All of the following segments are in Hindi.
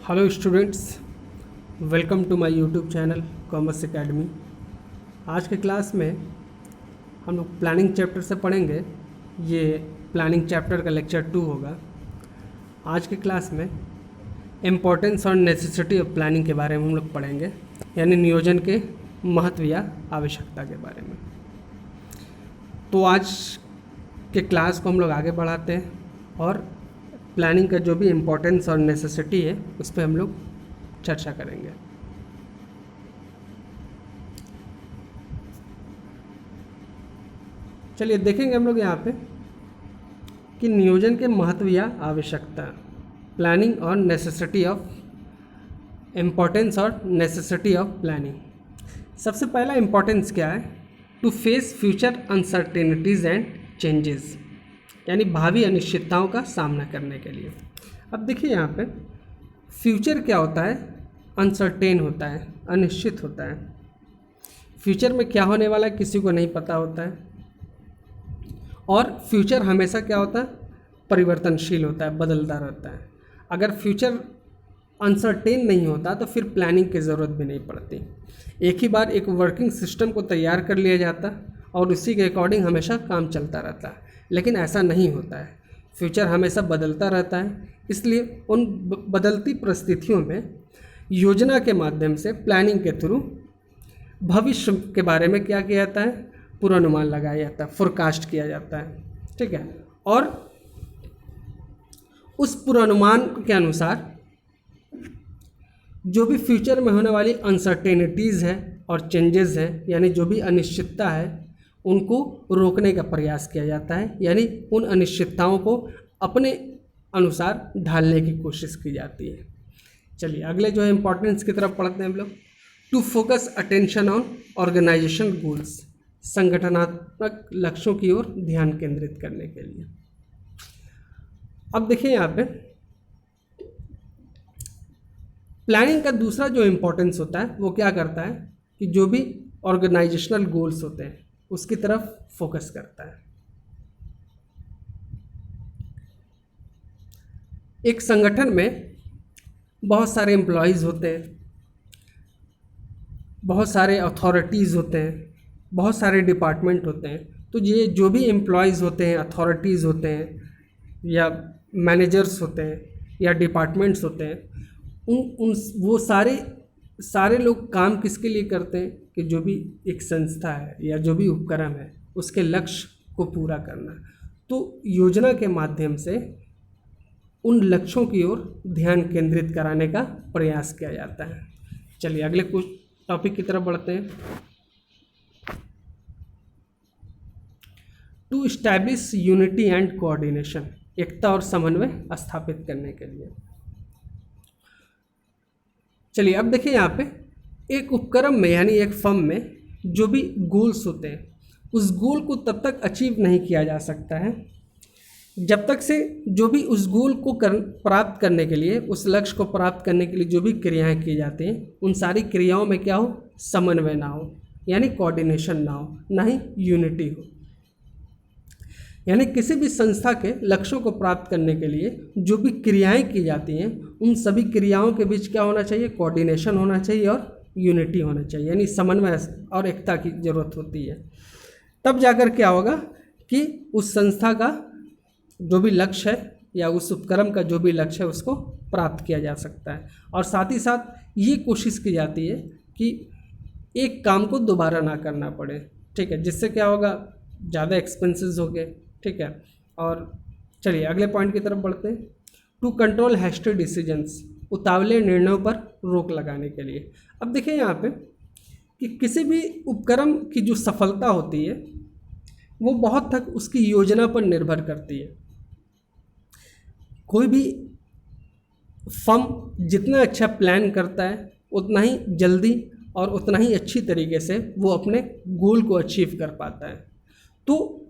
Hello students, welcome to my YouTube channel commerce academy. आज के क्लास में हम लोग प्लानिंग चैप्टर से पढ़ेंगे। ये प्लानिंग चैप्टर का लेक्चर 2 होगा। आज के क्लास में इम्पोर्टेंस और नेसेसिटी ऑफ प्लानिंग के बारे में हम लोग पढ़ेंगे, यानी नियोजन के महत्व या आवश्यकता के बारे में। तो आज के क्लास को हम लोग आगे बढ़ाते हैं और प्लानिंग का जो भी इम्पोर्टेंस और नेसेसिटी है उस पर हम लोग चर्चा करेंगे। चलिए देखेंगे हम लोग यहाँ पे कि नियोजन के महत्व या आवश्यकता, प्लानिंग और नेसेसिटी ऑफ इम्पोर्टेंस और नेसेसिटी ऑफ प्लानिंग। सबसे पहला इम्पोर्टेंस क्या है? To face future uncertainties and changes, यानी भावी अनिश्चितताओं का सामना करने के लिए। अब देखिए यहाँ पे फ्यूचर क्या होता है? अनसर्टेन होता है, अनिश्चित होता है। फ्यूचर में क्या होने वाला है किसी को नहीं पता होता है, और फ्यूचर हमेशा क्या होता है? परिवर्तनशील होता है, बदलता रहता है। अगर फ्यूचर अनसर्टेन नहीं होता तो फिर प्लानिंग की ज़रूरत भी नहीं पड़ती। एक ही बार एक वर्किंग सिस्टम को तैयार कर लिया जाता और उसी के अकॉर्डिंग हमेशा काम चलता रहता है, लेकिन ऐसा नहीं होता है। फ्यूचर हमेशा बदलता रहता है, इसलिए उन बदलती परिस्थितियों में योजना के माध्यम से, प्लानिंग के थ्रू भविष्य के बारे में क्या किया जाता है? पूर्वानुमान लगाया जाता है, फोरकास्ट किया जाता है। ठीक है, और उस पूर्वानुमान के अनुसार जो भी फ्यूचर में होने वाली अनसर्टेनिटीज़ है और चेंजेस हैं, यानी जो भी अनिश्चितता है, उनको रोकने का प्रयास किया जाता है, यानी उन अनिश्चितताओं को अपने अनुसार ढालने की कोशिश की जाती है। चलिए अगले जो है इम्पोर्टेंस की तरफ पढ़ते हैं हम लोग। To focus attention on organisation goals, संगठनात्मक लक्ष्यों की ओर ध्यान केंद्रित करने के लिए। अब देखिए यहाँ पे प्लानिंग का दूसरा जो इम्पोर्टेंस होता है वो क्या करता है कि जो भी ऑर्गेनाइजेशनल गोल्स होते हैं उसकी तरफ फोकस करता है। एक संगठन में बहुत सारे एम्प्लॉयज़ होते हैं, बहुत सारे अथॉरिटीज़ होते हैं, बहुत सारे डिपार्टमेंट होते हैं। तो ये जो भी एम्प्लॉयज़ होते हैं, अथॉरिटीज़ होते हैं, या मैनेजर्स होते हैं, या डिपार्टमेंट्स होते हैं, वो सारे लोग काम किसके लिए करते हैं कि जो भी एक संस्था है या जो भी उपक्रम है उसके लक्ष्य को पूरा करना। तो योजना के माध्यम से उन लक्ष्यों की ओर ध्यान केंद्रित कराने का प्रयास किया जाता है। चलिए अगले कुछ टॉपिक की तरफ बढ़ते हैं। To establish unity and coordination, एकता और समन्वय स्थापित करने के लिए। चलिए अब देखिए यहाँ पे एक उपक्रम में, यानी एक फर्म में जो भी गोल्स होते हैं उस गोल को तब तक अचीव नहीं किया जा सकता है जब तक से जो भी उस गोल को प्राप्त करने के लिए, उस लक्ष्य को प्राप्त करने के लिए जो भी क्रियाएं की जाती हैं उन सारी क्रियाओं में क्या हो? समन्वय ना हो, यानी कोऑर्डिनेशन ना हो, ना ही यूनिटी हो। यानी किसी भी संस्था के लक्ष्यों को प्राप्त करने के लिए जो भी क्रियाएं की जाती हैं उन सभी क्रियाओं के बीच क्या होना चाहिए? कोऑर्डिनेशन होना चाहिए और यूनिटी होना चाहिए, यानी समन्वय और एकता की ज़रूरत होती है। तब जाकर क्या होगा कि उस संस्था का जो भी लक्ष्य है या उस उपक्रम का जो भी लक्ष्य है उसको प्राप्त किया जा सकता है। और साथ ही साथ ये कोशिश की जाती है कि एक काम को दोबारा ना करना पड़े। ठीक है, जिससे क्या होगा? ज़्यादा एक्सपेंसेस हो गए। ठीक है, और चलिए अगले पॉइंट की तरफ बढ़ते हैं। टू कंट्रोल हैस्टी डिसीजंस, उतावले निर्णयों पर रोक लगाने के लिए। अब देखिए यहाँ पे कि किसी भी उपक्रम की जो सफलता होती है वो बहुत तक उसकी योजना पर निर्भर करती है। कोई भी फर्म जितना अच्छा प्लान करता है उतना ही जल्दी और उतना ही अच्छी तरीके से वो अपने गोल को अचीव कर पाता है। तो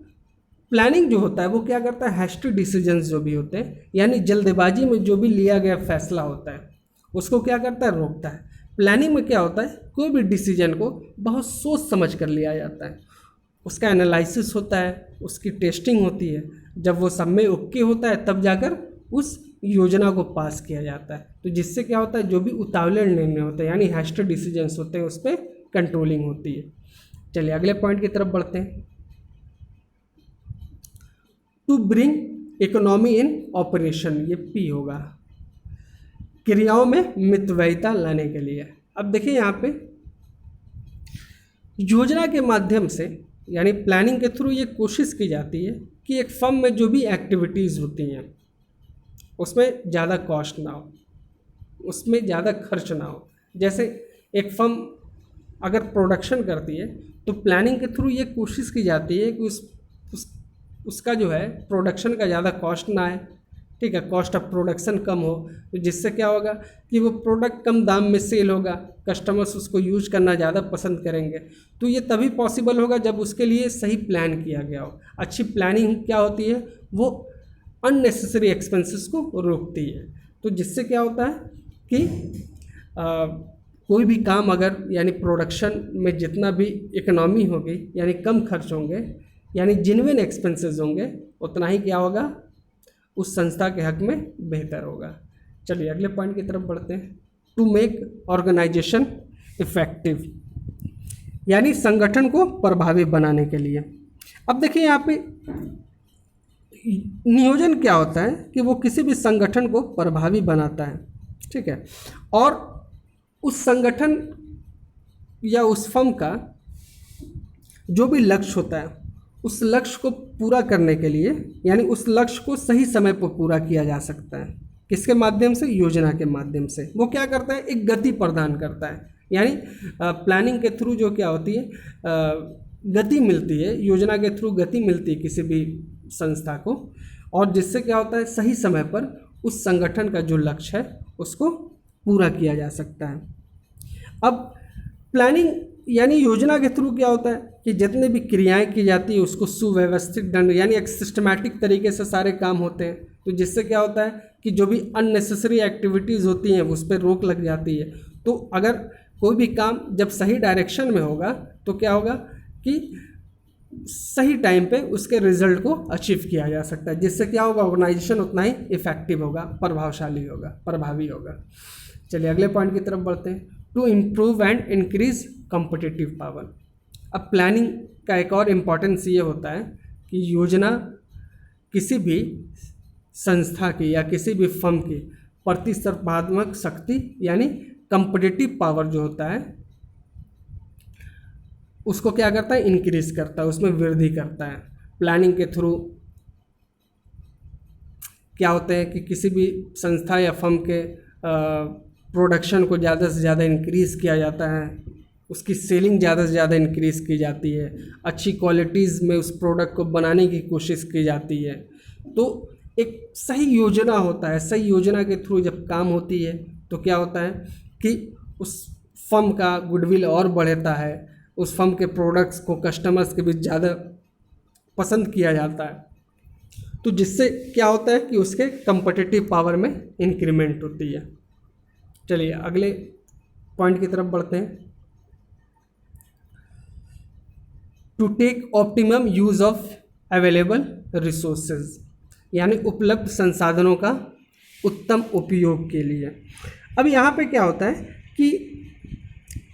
प्लानिंग जो होता है वो क्या करता है? हैस्टी डिसीजंस जो भी होते हैं, यानी जल्दबाजी में जो भी लिया गया फैसला होता है उसको क्या करता है? रोकता है। प्लानिंग में क्या होता है? कोई भी डिसीजन को बहुत सोच समझ कर लिया जाता है, उसका एनालिसिस होता है, उसकी टेस्टिंग होती है। जब वो सब में ओके होता है तब जाकर उस योजना को पास किया जाता है। तो जिससे क्या होता है, जो भी उतावले निर्णय होते हैं यानी हैस्टी डिसीजंस होते हैं उस पर कंट्रोलिंग होती है। चलिए अगले पॉइंट की तरफ बढ़ते हैं। To bring economy in operation, ये पी होगा, क्रियाओं में मितव्ययिता लाने के लिए। अब देखिए यहाँ पे योजना के माध्यम से यानी प्लानिंग के थ्रू ये कोशिश की जाती है कि एक फर्म में जो भी एक्टिविटीज़ होती हैं उसमें ज़्यादा कॉस्ट ना हो, उसमें ज़्यादा खर्च ना हो। जैसे एक फर्म अगर प्रोडक्शन करती है तो प्लानिंग के थ्रू ये कोशिश की जाती है कि उसका जो है प्रोडक्शन का ज़्यादा कॉस्ट ना आए, ठीक है, कॉस्ट ऑफ प्रोडक्शन कम हो। तो जिससे क्या होगा कि वो प्रोडक्ट कम दाम में सेल होगा, कस्टमर्स उसको यूज करना ज़्यादा पसंद करेंगे। तो ये तभी पॉसिबल होगा जब उसके लिए सही प्लान किया गया हो। अच्छी प्लानिंग क्या होती है, वो अननेसेसरी एक्सपेंसेस को रोकती है। तो जिससे क्या होता है कि कोई भी काम अगर यानी प्रोडक्शन में जितना भी इकोनॉमी होगी यानी कम खर्च होंगे यानी जेन्युइन एक्सपेंसेस होंगे, उतना ही क्या होगा उस संस्था के हक में बेहतर होगा। चलिए अगले पॉइंट की तरफ बढ़ते हैं। टू मेक ऑर्गेनाइजेशन इफेक्टिव, यानी संगठन को प्रभावी बनाने के लिए। अब देखिए यहाँ पे नियोजन क्या होता है कि वो किसी भी संगठन को प्रभावी बनाता है, ठीक है, और उस संगठन या उस फर्म का जो भी लक्ष्य होता है उस लक्ष्य को पूरा करने के लिए यानी उस लक्ष्य को सही समय पर पूरा किया जा सकता है। किसके माध्यम से? योजना के माध्यम से। वो क्या करता है, एक गति प्रदान करता है, यानी प्लानिंग के थ्रू जो क्या होती है गति मिलती है, योजना के थ्रू गति मिलती है किसी भी संस्था को, और जिससे क्या होता है सही समय पर उस संगठन का जो लक्ष्य है उसको पूरा किया जा सकता है। अब प्लानिंग यानी योजना के थ्रू क्या होता है कि जितने भी क्रियाएं की जाती है उसको सुव्यवस्थित ढंग यानी एक सिस्टमैटिक तरीके से सारे काम होते हैं। तो जिससे क्या होता है कि जो भी अननेसेसरी एक्टिविटीज़ होती हैं उस पर रोक लग जाती है। तो अगर कोई भी काम जब सही डायरेक्शन में होगा तो क्या होगा कि सही टाइम पे उसके रिजल्ट को अचीव किया जा सकता है, जिससे क्या होगा ऑर्गेनाइजेशन उतना ही इफेक्टिव होगा, प्रभावशाली होगा, प्रभावी होगा। चलिए अगले पॉइंट की तरफ बढ़ते हैं। To improve and increase competitive power. अब प्लानिंग का एक और इम्पॉर्टेंस ये होता है कि योजना किसी भी संस्था की या किसी भी फर्म की प्रतिस्पर्धात्मक शक्ति यानी कॉम्पिटिटिव पावर जो होता है उसको क्या करता है, इंक्रीज करता है, उसमें वृद्धि करता है। प्लानिंग के थ्रू क्या होते हैं कि किसी भी संस्था या फर्म के प्रोडक्शन को ज़्यादा से ज़्यादा इंक्रीज़ किया जाता है, उसकी सेलिंग ज़्यादा से ज़्यादा इंक्रीज़ की जाती है, अच्छी क्वालिटीज़ में उस प्रोडक्ट को बनाने की कोशिश की जाती है। तो एक सही योजना होता है, सही योजना के थ्रू जब काम होती है तो क्या होता है कि उस फर्म का गुडविल और बढ़ता है, उस फर्म के प्रोडक्ट्स को कस्टमर्स के बीच ज़्यादा पसंद किया जाता है। तो जिससे क्या होता है कि उसके कॉम्पिटिटिव पावर में इंक्रीमेंट होती है। चलिए अगले पॉइंट की तरफ बढ़ते हैं। To take optimum use of available resources, यानी उपलब्ध संसाधनों का उत्तम उपयोग के लिए। अब यहाँ पे क्या होता है कि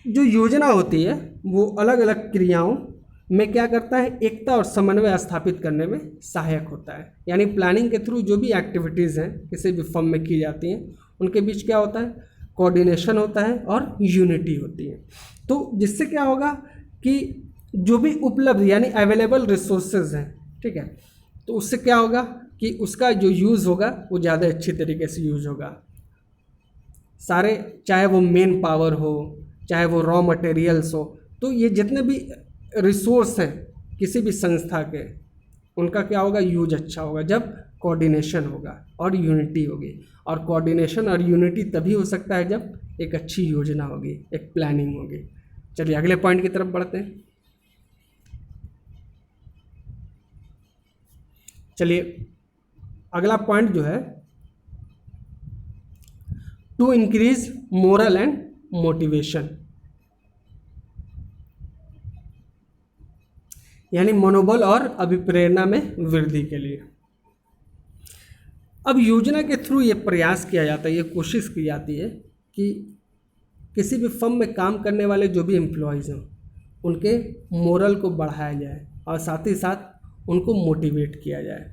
जो योजना होती है वो अलग अलग क्रियाओं में क्या करता है, एकता और समन्वय स्थापित करने में सहायक होता है। यानी प्लानिंग के थ्रू जो भी एक्टिविटीज़ हैं किसी भी फर्म में की जाती हैं उनके बीच क्या होता है, कोऑर्डिनेशन होता है और यूनिटी होती है। तो जिससे क्या होगा कि जो भी उपलब्ध यानी अवेलेबल रिसोर्सेज हैं, ठीक है, तो उससे क्या होगा कि उसका जो यूज़ होगा वो ज़्यादा अच्छी तरीके से यूज़ होगा। सारे चाहे वो मेन पावर हो चाहे वो रॉ मटेरियल्स हो, तो ये जितने भी रिसोर्स हैं किसी भी संस्था के उनका क्या होगा, यूज अच्छा होगा जब कोऑर्डिनेशन होगा और यूनिटी होगी। और कोऑर्डिनेशन और यूनिटी तभी हो सकता है जब एक अच्छी योजना होगी, एक प्लानिंग होगी। चलिए अगले पॉइंट की तरफ बढ़ते हैं। चलिए अगला पॉइंट जो है to increase morale and motivation, यानी मनोबल और अभिप्रेरणा में वृद्धि के लिए। अब योजना के थ्रू ये प्रयास किया जाता है, ये कोशिश की जाती है कि किसी भी फर्म में काम करने वाले जो भी एम्प्लॉयज़ हैं उनके मोरल को बढ़ाया जाए और साथ ही साथ उनको मोटिवेट किया जाए।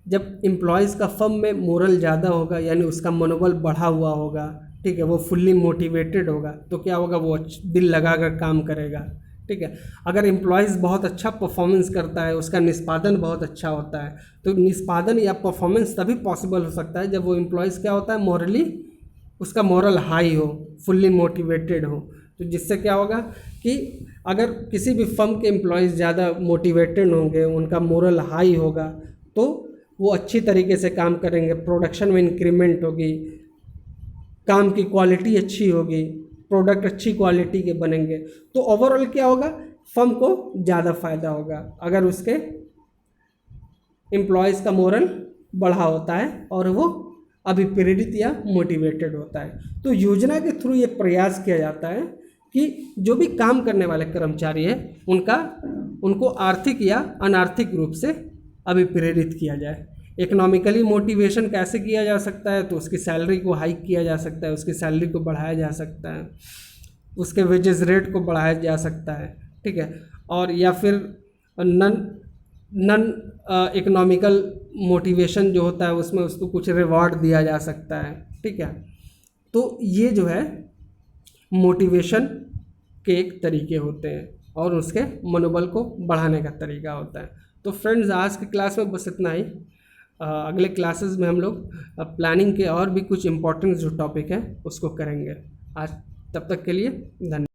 जब एम्प्लॉयज़ का फर्म में मोरल ज़्यादा होगा, यानी उसका मनोबल बढ़ा हुआ होगा, ठीक है, वो फुल्ली मोटिवेटेड होगा, तो क्या होगा, वो दिल लगा कर काम करेगा। ठीक है, अगर एम्प्लॉयज़ बहुत अच्छा परफॉर्मेंस करता है, उसका निष्पादन बहुत अच्छा होता है, तो निष्पादन या परफॉर्मेंस तभी पॉसिबल हो सकता है जब वो एम्प्लॉयज़ क्या होता है, मोरली उसका मोरल हाई हो, फुल्ली मोटिवेटेड हो। तो जिससे क्या होगा कि अगर किसी भी फर्म के एम्प्लॉयज़ ज़्यादा मोटिवेटेड होंगे, उनका मोरल हाई होगा, तो वो अच्छी तरीके से काम करेंगे, प्रोडक्शन में इंक्रीमेंट होगी, काम की क्वालिटी अच्छी होगी, प्रोडक्ट अच्छी क्वालिटी के बनेंगे, तो ओवरऑल क्या होगा, फर्म को ज़्यादा फ़ायदा होगा अगर उसके एम्प्लॉयज़ का मोरल बढ़ा होता है और वो अभिप्रेरित या मोटिवेटेड होता है। तो योजना के थ्रू ये प्रयास किया जाता है कि जो भी काम करने वाले कर्मचारी हैं उनको आर्थिक या अनार्थिक रूप से अभिप्रेरित किया जाए। इकोनॉमिकली मोटिवेशन कैसे किया जा सकता है, तो उसकी सैलरी को हाइक किया जा सकता है, उसकी सैलरी को बढ़ाया जा सकता है, उसके वेजेस रेट को बढ़ाया जा सकता है, ठीक है, और या फिर नन इकोनॉमिकल मोटिवेशन जो होता है उसमें उसको कुछ रिवॉर्ड दिया जा सकता है। ठीक है, तो ये जो है मोटिवेशन के एक तरीके होते हैं और उसके मनोबल को बढ़ाने का तरीका होता है। तो फ्रेंड्स, आज की क्लास में बस इतना ही। अगले क्लासेस में हम लोग प्लानिंग के और भी कुछ इम्पोर्टेंट जो टॉपिक है उसको करेंगे। आज तब तक के लिए धन्यवाद।